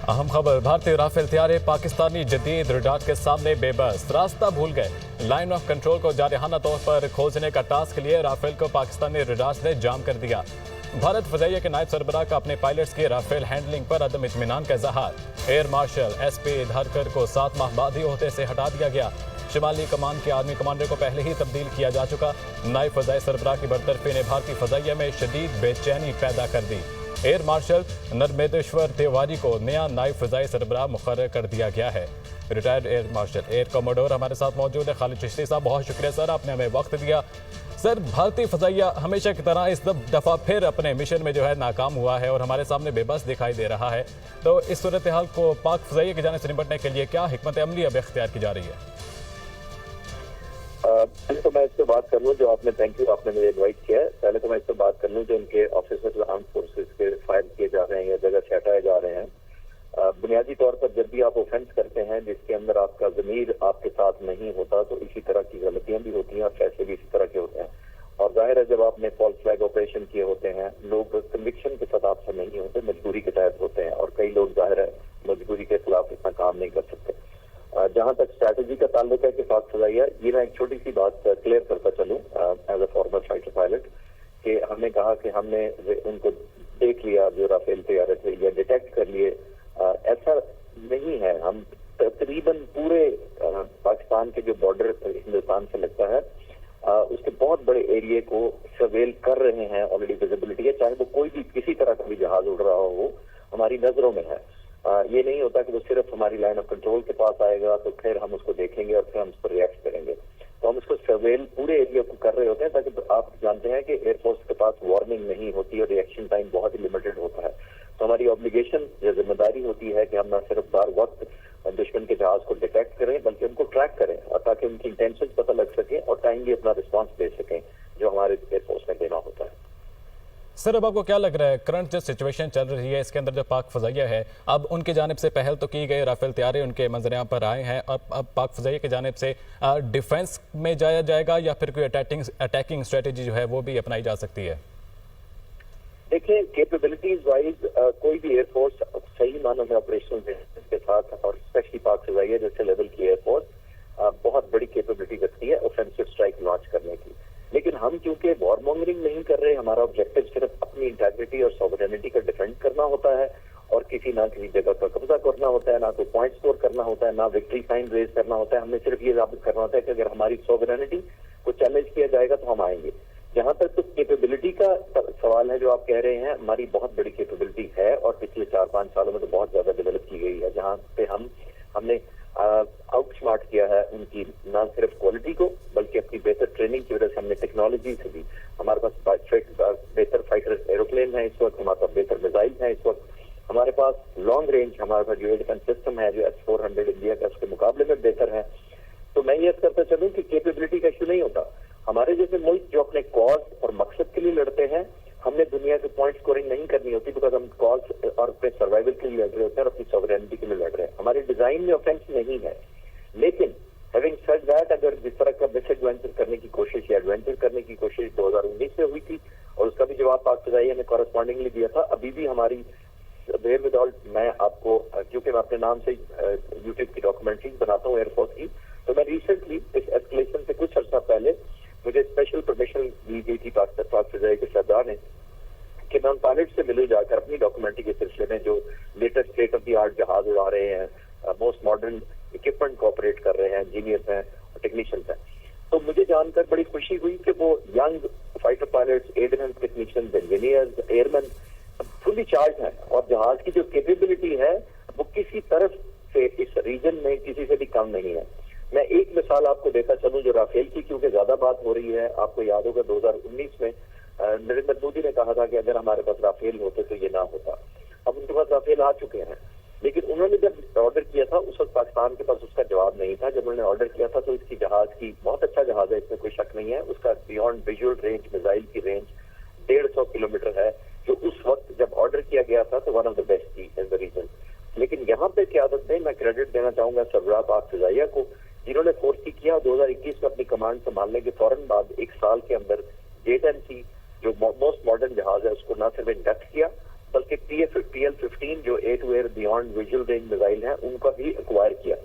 अहम खबर, भारतीय राफेल तैयारे पाकिस्तानी जदीद रडार के सामने बेबस, रास्ता भूल गए। लाइन ऑफ कंट्रोल को जारहाना तौर पर खोजने का टास्क लिए राफेल को पाकिस्तानी रडार ने जाम कर दिया। भारत फजाइया के नायब सरबराह का अपने पायलट्स की राफेल हैंडलिंग पर अदम इत्मीनान का इजहार। एयर मार्शल SP धारकर को 7 माह बाद ही ओहदे से हटा दिया गया। शिमाली कमान के आर्मी कमांडर को पहले ही तब्दील किया जा चुका। नायब फजाई सरबराह की बरतरफी ने भारतीय फजाइया में शदीद बेचैनी पैदा कर दी। एयर मार्शल नर्मदेश्वर तिवारी को नया नायब फजाई सरबराह मुकर्रर कर दिया गया है। Retired air marshal air commodore हमारे साथ मौजूद है। खालिद चिश्ती साहब, बहुत शुक्रिया सर, आपने हमें वक्त दिया। सर, भारतीय फजाइया हमेशा की तरह इस दफ़ा फिर अपने मिशन में जो है नाकाम हुआ है और हमारे सामने बेबस दिखाई दे रहा है। तो इस सूरत हाल को पाक फजाइया की जानिब से निपटने के लिए क्या हिकमत अमली अब इख्तियार की जा रही है? पहले तो मैं इस पर बात कर लूँ, जो आपने थैंक यू, आपने मुझे इन्वाइट किया है। पहले तो मैं इस पर बात कर लूँ जो उनके ऑफिसर्स आर्म फोर्सेस के फायर किए जा रहे हैं या जगह से हटाए जा रहे हैं। बुनियादी तौर पर जब भी आप ऑफेंस करते हैं जिसके अंदर आपका ज़मीर आपके साथ नहीं होता तो इसी तरह की गलतियां भी होती हैं और फैसले भी इसी तरह के होते हैं। और जाहिर है जब आपने फॉल्स फ्लैग ऑपरेशन किए होते हैं, लोग कन्विक्शन के साथ आपसे नहीं होते, मजबूरी के तहत होते हैं और कई लोग जाहिर है मजबूरी के खिलाफ इतना काम नहीं कर सकते। जहां तक स्ट्रैटेजी का ताल्लुक है कि पाक फजाइया, ये मैं एक छोटी सी बात क्लियर करता चलूं as a former fighter pilot कि हमने कहा कि हमने उनको देख लिया जो राफेल तैयारे थे या डिटेक्ट कर लिए, ऐसा नहीं है। हम तकरीबन पूरे पाकिस्तान के जो बॉर्डर हिंदुस्तान से लगता है उसके बहुत बड़े एरिया को सर्वेल कर रहे हैं। ऑलरेडी विजिबिलिटी है, चाहे वो कोई भी किसी तरह का भी जहाज उड़ रहा हो हमारी नजरों में है। ये नहीं होता कि वो सिर्फ हमारी लाइन ऑफ कंट्रोल के पास आएगा तो फिर हम उसको देखेंगे और फिर हम उस पर रिएक्ट करेंगे। तो हम उसको सर्वेल पूरे एरिया को कर रहे होते हैं ताकि आप जानते हैं कि एयरफोर्स के पास वार्निंग नहीं होती और रिएक्शन टाइम बहुत ही लिमिटेड होता है। तो हमारी ऑब्लिगेशन या जिम्मेदारी होती है कि हम न सिर्फ बार वक्त दुश्मन के जहाज को डिटेक्ट करें बल्कि उनको ट्रैक करें और ताकि उनकी इंटेंशन पता लग सके और टाइमली अपना रिस्पॉन्स दे सकें जो हमारे एयरफोर्स में देना होता है। सर, अब आपको क्या लग रहा है, करंट जो सिचुएशन चल रही है इसके अंदर जो पाक फजाइया है, अब उनकी जानिब से पहल तो की गई, राफेल तैयारे उनके मंजर पर आए हैं, अब पाक फजाइया की जानिब से डिफेंस में जाया जाएगा या फिर कोई अटैकिंग स्ट्रेटेजी जो है वो भी अपनाई जा सकती है? देखिए, कैपेबिलिटीज वाइज कोई भी एयरफोर्स सही मानों में ऑपरेशनल के साथ और स्पेशली पाक फजाइया जैसे लेवल की एयरफोर्स बहुत बड़ी कैपेबिलिटी रखती है ऑफेंसिव स्ट्राइक लॉन्च करने की। लेकिन हम क्योंकि वॉरमोंगरिंग नहीं कर रहे, हमारा ऑब्जेक्टिव सिर्फ अपनी इंटेग्रिटी और सॉवरेनिटी का डिफेंड करना होता है और किसी जगह पर कब्जा करना होता है, ना कोई पॉइंट स्कोर करना होता है, ना विक्ट्री साइन रेज करना होता है। हमने सिर्फ ये साबित करना होता है कि अगर हमारी सॉवरेनिटी को चैलेंज किया जाएगा तो हम आएंगे। जहां तक तो कैपेबिलिटी का सवाल है जो आप कह रहे हैं, हमारी बहुत बड़ी कैपेबिलिटी है और पिछले 4-5 सालों में तो बहुत ज्यादा डेवलप की गई है, जहां पे हमने आउटस्मार्ट किया है उनकी न सिर्फ क्वालिटी को बल्कि अपनी बेहतर ट्रेनिंग की वजह से हमने टेक्नोलॉजी से भी, हमारे पास बेहतर फाइटर एरोप्लेन है इस वक्त, हमारे पास बेहतर मिसाइल है इस वक्त, हमारे पास लॉन्ग रेंज हमारे पास जो एयर डिफेंस सिस्टम है जो S-400 इंडिया का उसके मुकाबले में बेहतर है। तो मैं ये करते चलूं कि कैपेबिलिटी का इशू नहीं होता। हमारे जैसे मुल्क जो अपने कॉज और मकसद के लिए लड़ते हैं, हमने दुनिया के पॉइंट स्कोरिंग नहीं करनी होती बिकॉज हम कॉज और अपने सर्वाइवल के लिए लड़ रहे होते हैं और अपनी सॉवरेनिटी के लिए लड़ रहे हैं। हमारे डिजाइन में ऑफेंस नहीं है। लेकिन हैविंग सेड दैट, अगर जिस तरह का मिस एडवेंचर करने की कोशिश या एडवेंचर करने की कोशिश 2019 में हुई थी और उसका भी जवाब पाक फजाइया ने कॉरेस्पॉन्डिंगली दिया था, अभी भी हमारी देर विदाउट, मैं आपको क्योंकि मैं अपने नाम से यूट्यूब की डॉक्यूमेंट्रीज बनाता हूँ एयरफोर्स की, तो मैं रिसेंटली इस एस्केलेशन से कुछ अर्सा पहले मुझे स्पेशल परमिशन दी गई थी पाक फजाइया के सरदार ने कि मैं उन पायलट से मिलूं जाकर अपनी डॉक्यूमेंट्री के सिलसिले में जो latest state of the art जहाज उड़ा रहे हैं, मोस्ट मॉडर्न इक्विपमेंट को ऑपरेट कर रहे हैं, इंजीनियर्स हैं और टेक्नीशियंस हैं। तो मुझे जानकर बड़ी खुशी हुई कि वो young fighter pilots, air defence technicians, engineers, airman fully charge हैं और जहाज की जो कैपेबिलिटी है वो किसी तरफ से इस रीजन में किसी से भी कम नहीं है। मैं एक मिसाल आपको देता चलूं जो राफेल की, क्योंकि ज्यादा बात हो रही है। आपको याद होगा 2019 में नरेंद्र मोदी ने कहा था कि अगर हमारे पास राफेल होते तो ये ना होता। अब उनके पास राफेल आ चुके हैं, लेकिन उन्होंने जब ऑर्डर किया था उस वक्त पाकिस्तान के पास उसका जवाब नहीं था। जब उन्होंने ऑर्डर किया था तो इसकी जहाज की बहुत अच्छा जहाज है, इसमें कोई शक नहीं है, उसका बियॉन्ड विजुअल रेंज, मिसाइल की रेंज 150 किलोमीटर है, जो उस वक्त जब ऑर्डर किया गया था तो वन ऑफ द बेस्ट थी इन द रीजन। लेकिन यहाँ पे क्यादत में मैं क्रेडिट देना चाहूंगा सरबराह पाक फजाइया को, जिन्होंने फोर्स किया। 2021 में अपनी कमांड संभालने के फौरन बाद 1 साल के अंदर J-10C जो मोस्ट मॉडर्न जहाज है उसको न सिर्फ इंडक्ट किया बल्कि PL-15 जो air to air beyond visual range missile है उनका भी एक्वायर किया,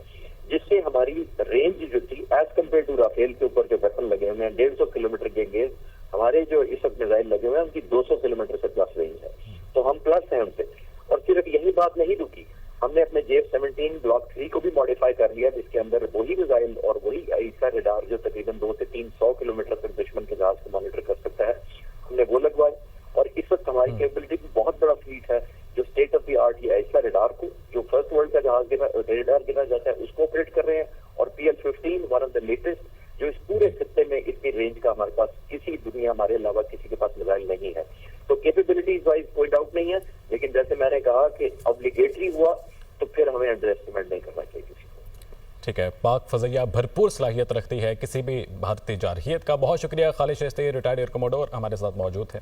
जिससे हमारी रेंज जो थी एज कम्पेयर टू राफेल के ऊपर जो वेपन लगे हुए हैं 150 किलोमीटर के गेज, हमारे जो इस वक्त मिसाइल लगे हुए हैं उनकी 200 किलोमीटर से प्लस रेंज है। तो हम प्लस हैं उनसे। और सिर्फ यही बात नहीं रुकी, हमने अपने JF-17 ब्लॉक 3 को भी मॉडिफाई कर लिया, जिसके अंदर वही मिसाइल और वही आईसा रडार जो तकरीबन 200 से 300 किलोमीटर तक दुश्मन के जहाज को मॉनिटर कर सकता है, हमने वो लगवाए। और इस वक्त हमारी कैपेबिलिटी में बहुत बड़ा फ्लीट है जो स्टेट ऑफ द आर्ट ये आईसा रडार को, जो फर्स्ट वर्ल्ड का जहाज रडार गिना जाता है, उसको ऑपरेट कर रहे हैं। और PL-15 one of the latest, जो इस पूरे खित्ते में इतनी रेंज का हमारे पास किसी दुनिया हमारे अलावा किसी के पास मिसाइल नहीं है। तो कैपेबिलिटीज वाइज कोई डाउट नहीं है, लेकिन जैसे मैंने कहा कि ऑब्लिगेटरी हुआ तो फिर हमें अंडर एस्टिमेट नहीं करना चाहिए किसी को। ठीक है, पाक फज़ैया भरपूर सलाहियत रखती है किसी भी भारतीय जारहियत का। बहुत शुक्रिया खालिद शिश्ती, रिटायर्ड एयर कमोडोर, हमारे साथ मौजूद थे।